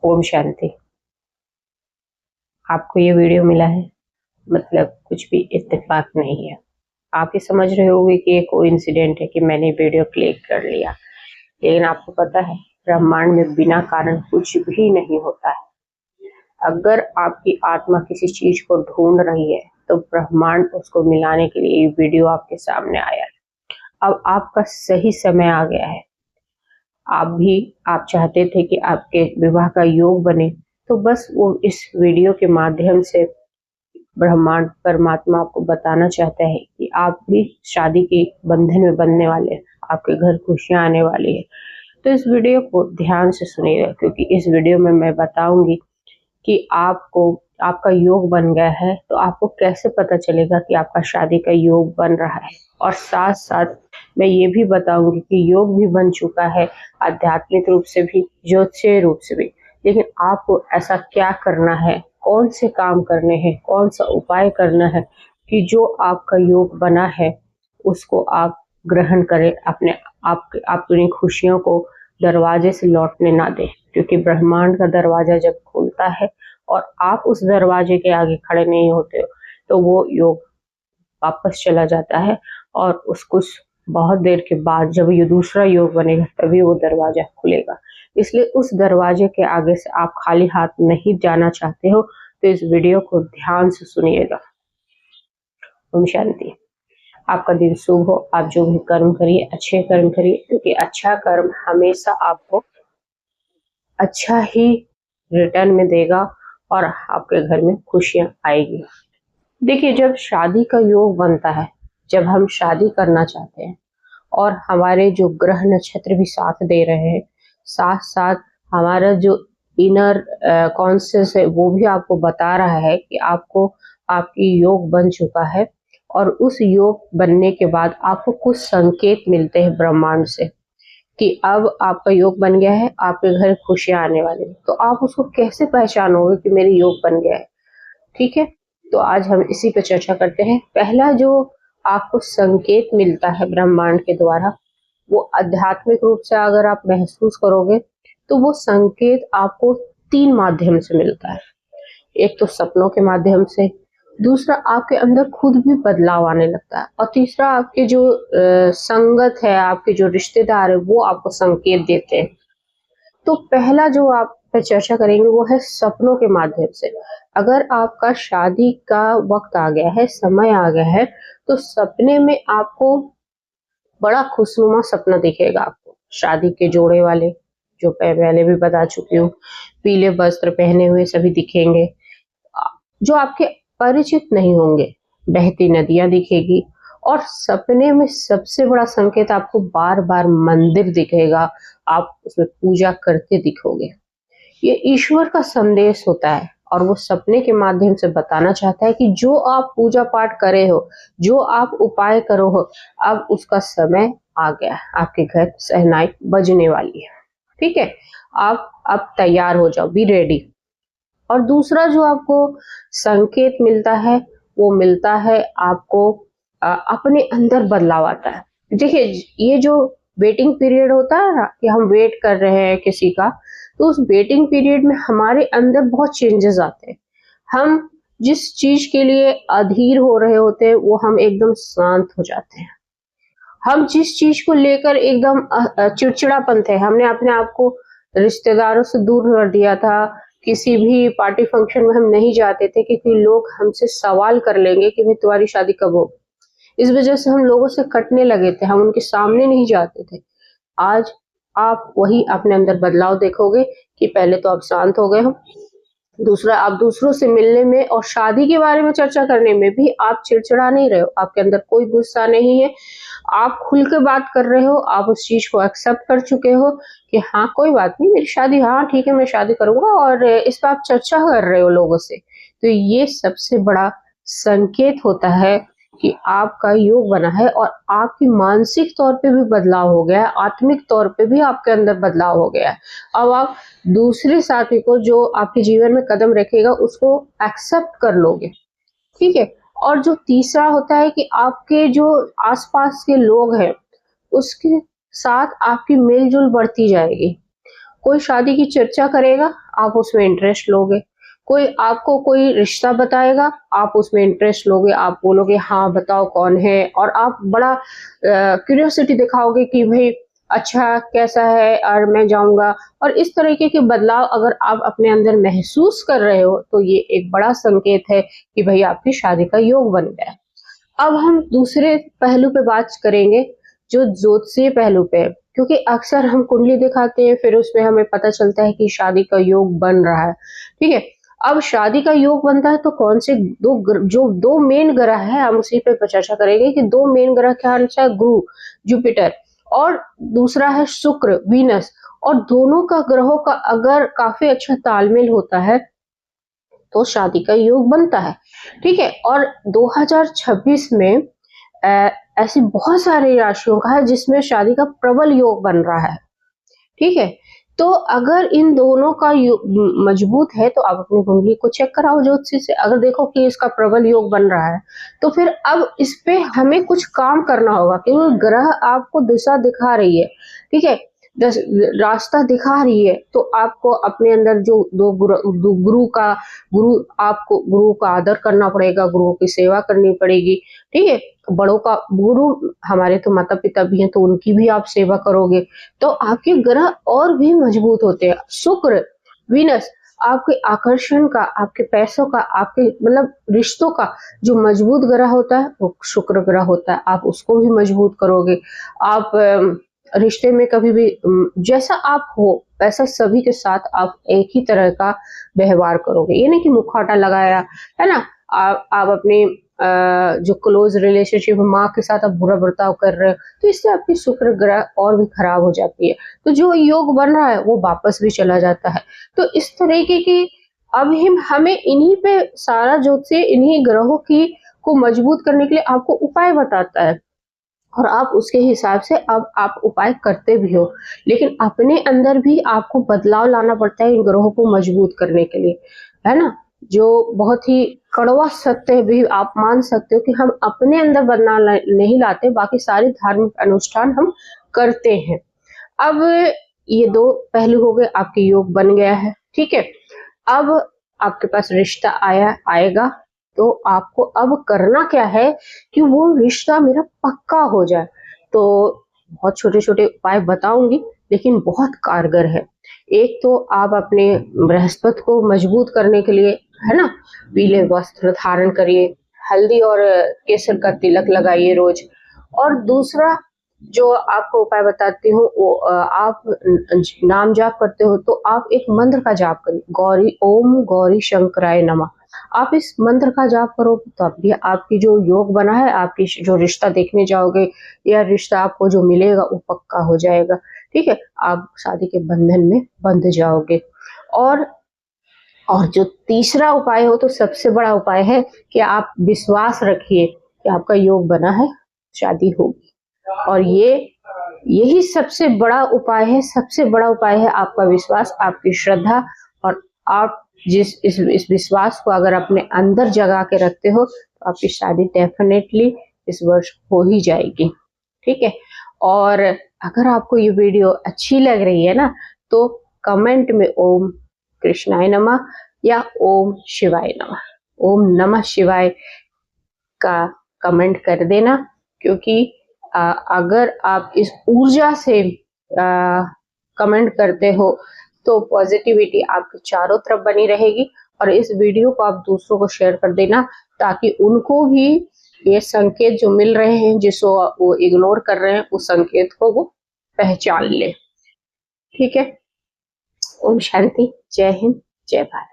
ओम शांति। आपको ये वीडियो मिला है मतलब कुछ भी इत्तेफाक नहीं है। आप ये समझ रहे होंगे कि ये कोइंसिडेंट है कि मैंने वीडियो क्लिक कर लिया, लेकिन आपको पता है ब्रह्मांड में बिना कारण कुछ भी नहीं होता है। अगर आपकी आत्मा किसी चीज को ढूंढ रही है तो ब्रह्मांड उसको मिलाने के लिए ये वीडियो आपके सामने आया है। अब आपका सही समय आ गया है। आप चाहते थे कि आपके विवाह का योग बने, तो बस वो इस वीडियो के माध्यम से ब्रह्मांड परमात्मा आपको बताना चाहता है कि आप भी शादी के बंधन में बंधने वाले हैं, आपके घर खुशियां आने वाली है। तो इस वीडियो को ध्यान से सुनिएगा, क्योंकि इस वीडियो में मैं बताऊंगी कि आपको आपका योग बन गया है तो आपको कैसे पता चलेगा कि आपका शादी का योग बन रहा है। और साथ साथ मैं ये भी बताऊंगी कि योग भी बन चुका है, आध्यात्मिक रूप से भी, ज्योतिषीय रूप से भी। लेकिन आपको ऐसा क्या करना है, कौन से काम करने हैं, कौन सा उपाय करना है कि जो आपका योग बना है उसको आप ग्रहण करें, अपनी खुशियों को दरवाजे से लौटने ना दें। क्योंकि ब्रह्मांड का दरवाजा जब खुलता है और आप उस दरवाजे के आगे खड़े नहीं होते हो तो वो योग वापस चला जाता है, और उस कुछ बहुत देर के बाद जब ये दूसरा योग बनेगा तभी वो दरवाजा खुलेगा। इसलिए उस दरवाजे के आगे से आप खाली हाथ नहीं जाना चाहते हो तो इस वीडियो को ध्यान से सुनिएगा। ओम शांति। आपका दिन शुभ हो। आप जो भी कर्म करिए अच्छे कर्म करिए, क्योंकि अच्छा कर्म हमेशा आपको अच्छा ही रिटर्न में देगा और आपके घर में खुशियां आएगी। देखिए, जब शादी का योग बनता है, जब हम शादी करना चाहते हैं और हमारे जो ग्रह नक्षत्र भी साथ दे रहे हैं, साथ साथ हमारा जो इनर कॉन्शियस है वो भी आपको बता रहा है कि आपको आपकी योग बन चुका है, और उस योग बनने के बाद आपको कुछ संकेत मिलते हैं ब्रह्मांड से कि अब आपका योग बन गया है, आपके घर खुशियां आने वाली है। तो आप उसको कैसे पहचानोगे कि मेरे योग बन गया है? ठीक है, तो आज हम इसी पे चर्चा करते हैं। पहला जो आपको संकेत मिलता है ब्रह्मांड के द्वारा, वो आध्यात्मिक रूप से अगर आप महसूस करोगे तो वो संकेत आपको 3 माध्यम से मिलता है। एक तो सपनों के माध्यम से, दूसरा आपके अंदर खुद भी बदलाव आने लगता है, और तीसरा आपके जो संगत है, आपके जो रिश्तेदार है वो आपको संकेत देते हैं। तो पहला जो आप पे चर्चा करेंगे वो है सपनों के माध्यम से। अगर आपका शादी का वक्त आ गया है, समय आ गया है, तो सपने में आपको बड़ा खुशनुमा सपना दिखेगा। आपको शादी के जोड़े वाले, जो पहले भी बता चुकी हूँ, पीले वस्त्र पहने हुए सभी दिखेंगे, जो आपके परिचित नहीं होंगे। बहती नदियां दिखेगी, और सपने में सबसे बड़ा संकेत आपको बार बार मंदिर दिखेगा, आप उसमें पूजा करते दिखोगे। ये ईश्वर का संदेश होता है, और वो सपने के माध्यम से बताना चाहता है कि जो आप पूजा पाठ करे हो, जो आप उपाय करो हो, अब उसका समय आ गया, आपके घर शहनाई बजने वाली है। ठीक है, आप अब तैयार हो जाओ, बी रेडी। और दूसरा जो आपको संकेत मिलता है वो मिलता है आपको अपने अंदर बदलाव आता है। देखिए, ये जो वेटिंग पीरियड होता है ना, कि हम वेट कर रहे हैं किसी का, तो उस वेटिंग पीरियड में हमारे अंदर बहुत चेंजेस आते हैं। हम जिस चीज के लिए अधीर हो रहे होते हैं वो हम एकदम शांत हो जाते हैं। हम जिस चीज को लेकर एकदम चिड़चिड़ापन थे, हमने अपने आप को रिश्तेदारों से दूर कर दिया था, किसी भी पार्टी फंक्शन में हम नहीं जाते थे क्योंकि लोग हमसे सवाल कर लेंगे कि भाई तुम्हारी शादी कब हो। इस वजह से हम लोगों से कटने लगे थे, हम उनके सामने नहीं जाते थे। आज आप वही अपने अंदर बदलाव देखोगे कि पहले तो आप शांत हो गए हो, दूसरा आप दूसरों से मिलने में और शादी के बारे में चर्चा करने में भी आप चिड़चिड़ा नहीं रहे हो, आपके अंदर कोई गुस्सा नहीं है, आप खुल के बात कर रहे हो, आप उस चीज को एक्सेप्ट कर चुके हो कि हाँ कोई बात नहीं, मेरी शादी, हाँ ठीक है मैं शादी करूंगा, और इस पर आप चर्चा कर रहे हो लोगों से। तो ये सबसे बड़ा संकेत होता है कि आपका योग बना है, और आपकी मानसिक तौर पे भी बदलाव हो गया है, आत्मिक तौर पे भी आपके अंदर बदलाव हो गया है। अब आप दूसरे साथी को जो आपके जीवन में कदम रखेगा उसको एक्सेप्ट कर लोगे। ठीक है, और जो तीसरा होता है कि आपके जो आसपास के लोग हैं उसके साथ आपकी मेलजोल बढ़ती जाएगी, कोई शादी की चर्चा करेगा, आप उसमें इंटरेस्ट लोगे। कोई आपको कोई रिश्ता बताएगा, आप उसमें इंटरेस्ट लोगे, आप बोलोगे हाँ बताओ कौन है, और आप बड़ा क्यूरियोसिटी दिखाओगे कि भाई अच्छा कैसा है और मैं जाऊंगा। और इस तरीके के बदलाव अगर आप अपने अंदर महसूस कर रहे हो तो ये एक बड़ा संकेत है कि भाई आपकी शादी का योग बन गया है। अब हम दूसरे पहलू पे बात करेंगे, जो ज्योतिषीय पहलू पे है, क्योंकि अक्सर हम कुंडली दिखाते हैं फिर उसमें हमें पता चलता है कि शादी का योग बन रहा है, ठीक है। अब शादी का योग बनता है तो कौन से जो दो मेन ग्रह है, हम उसी पे चर्चा करेंगे कि दो मेन ग्रह क्या है, गुरु जुपिटर और दूसरा है शुक्र वीनस, और दोनों का ग्रहों का अगर काफी अच्छा तालमेल होता है तो शादी का योग बनता है, ठीक है। और 2026 में ऐसी बहुत सारी राशियों का है जिसमें शादी का प्रबल योग बन रहा है, ठीक है। तो अगर इन दोनों का मजबूत है तो आप अपनी कुंडली को चेक कराओ ज्योतिषी से। अगर देखो कि इसका प्रबल योग बन रहा है तो फिर अब इस पे हमें कुछ काम करना होगा, क्योंकि ग्रह आपको दिशा दिखा रही है, ठीक है, रास्ता दिखा रही है। तो आपको अपने अंदर जो गुरु आपको गुरु का आदर करना पड़ेगा, गुरुओं की सेवा करनी पड़ेगी, ठीक है। बड़ों का गुरु हमारे तो माता पिता भी हैं तो उनकी भी आप सेवा करोगे तो आपके ग्रह और भी मजबूत होते हैं। शुक्र वीनस आपके आकर्षण का, आपके पैसों का, आपके मतलब रिश्तों का जो मजबूत ग्रह होता है वो शुक्र ग्रह होता है, आप उसको भी मजबूत करोगे। आप रिश्ते में कभी भी जैसा आप हो वैसा सभी के साथ आप एक ही तरह का व्यवहार करोगे, ये नहीं कि मुखौटा लगाया है ना, आप अपने जो क्लोज रिलेशनशिप माँ के साथ आप बुरा बर्ताव कर रहे हो तो इससे आपकी शुक्र ग्रह और भी खराब हो जाती है, तो जो योग बन रहा है वो वापस भी चला जाता है। तो इस तरीके की अब हमें इन्हीं पे सारा ज्योतिष इन्हीं ग्रहों की को मजबूत करने के लिए आपको उपाय बताता है और आप उसके हिसाब से अब आप उपाय करते भी हो, लेकिन अपने अंदर भी आपको बदलाव लाना पड़ता है इन ग्रहों को मजबूत करने के लिए, है ना। जो बहुत ही कड़वा सत्य भी आप मान सकते हो कि हम अपने अंदर बदलाव नहीं लाते, बाकी सारे धार्मिक अनुष्ठान हम करते हैं। अब ये दो पहलू हो गए, आपके योग बन गया है, ठीक है। अब आपके पास रिश्ता आएगा तो आपको अब करना क्या है कि वो रिश्ता मेरा पक्का हो जाए। तो बहुत छोटे छोटे उपाय बताऊंगी लेकिन बहुत कारगर है। एक तो आप अपने बृहस्पति को मजबूत करने के लिए, है ना, पीले वस्त्र धारण करिए, हल्दी और केसर का तिलक लगाइए रोज। और दूसरा जो आपको उपाय बताती हूँ वो आप नाम जाप करते हो तो आप एक मंत्र का जाप करिए, गौरी ओम गौरी शंकराय नमः। आप इस मंत्र का जाप करो तो आपकी जो योग बना है, आपकी जो रिश्ता देखने जाओगे या रिश्ता आपको जो मिलेगा वो पक्का हो जाएगा, ठीक है। आप शादी के बंधन में बंध जाओगे। और जो तीसरा उपाय हो तो सबसे बड़ा उपाय है कि आप विश्वास रखिए कि आपका योग बना है, शादी होगी। और यही सबसे बड़ा उपाय है, सबसे बड़ा उपाय है आपका विश्वास, आपकी श्रद्धा। और आप इस विश्वास को अगर अपने अंदर जगा के रखते हो तो आपकी शादी डेफिनेटली इस वर्ष हो ही जाएगी, ठीक है। और अगर आपको ये वीडियो अच्छी लग रही है ना तो कमेंट में ओम कृष्णाय नमः या ओम शिवाय नमः, ओम नमः शिवाय का कमेंट कर देना, क्योंकि अगर आप इस ऊर्जा से कमेंट करते हो तो पॉजिटिविटी आपके चारों तरफ बनी रहेगी। और इस वीडियो को आप दूसरों को शेयर कर देना ताकि उनको भी ये संकेत जो मिल रहे हैं जिसको वो इग्नोर कर रहे हैं उस संकेत को वो पहचान ले, ठीक है। ओम शांति, जय हिंद, जय भारत।